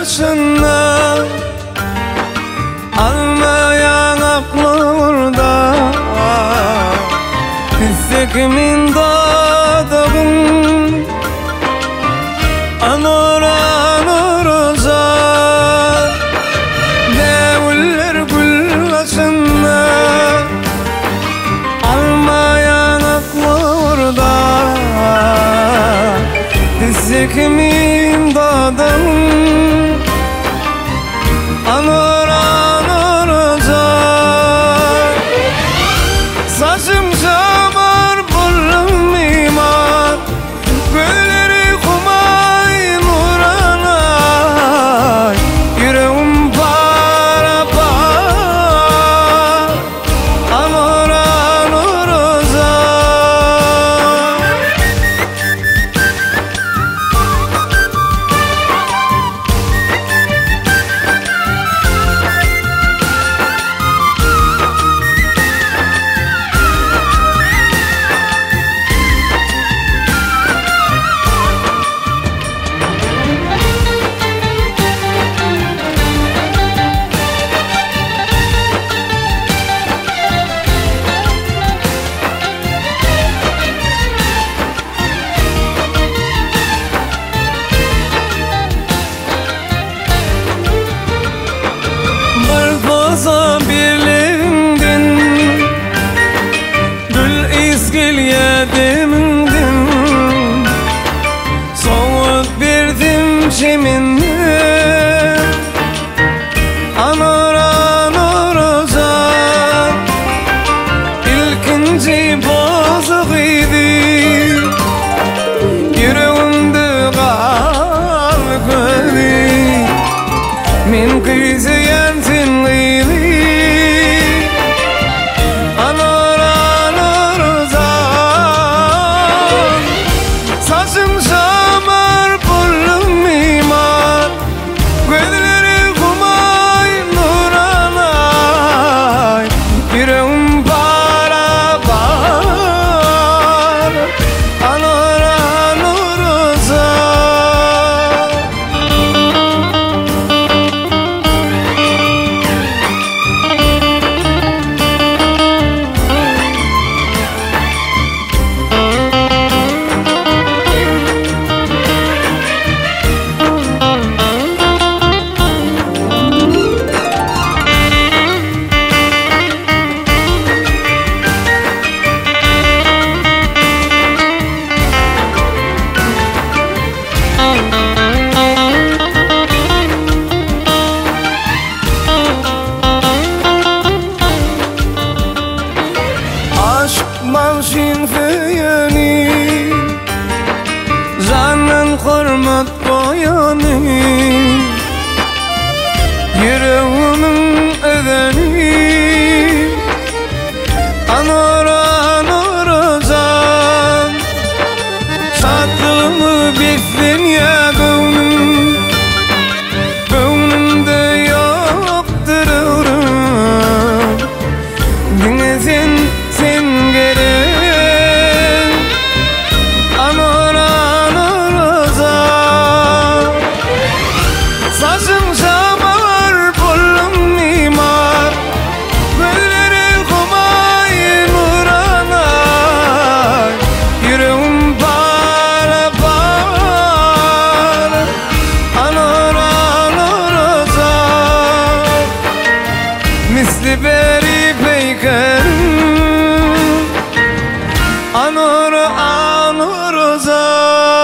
başına almayan aklımda Hissekimin dadığım anır anır uzar Deviller gül başına almayan aklımda Hissekimin dadığım anır anır uzar Saçım şamar bullum mimar Gölleri kumay nuranay Yüreğim para par anır anır uzar birliğimdin Gül izgil yedimdin Soğuk birdim şeminle anır anır uzar İlkinci bozuk idi Yüreğimde kalkmadı Min kıyıyan sinliydi anır anır uzar Saçım şamar bullum mimar Gözleri kumay nuranay Yüreğim para par anır anır uzar Aşk mavşin feyeni Zannen hürmet boyanı Yüreğimin edeni Anır anır uzan Şadlığımı bitsin ya gönlüm Gönlümde yoktur uğrum Dinlesin sen gerek anır anır uzar Saçım şamar bullum mimar Gölleri kumay nuranay Yüreğim para par anır anır uzar Misli beri peykerim anır anır uzar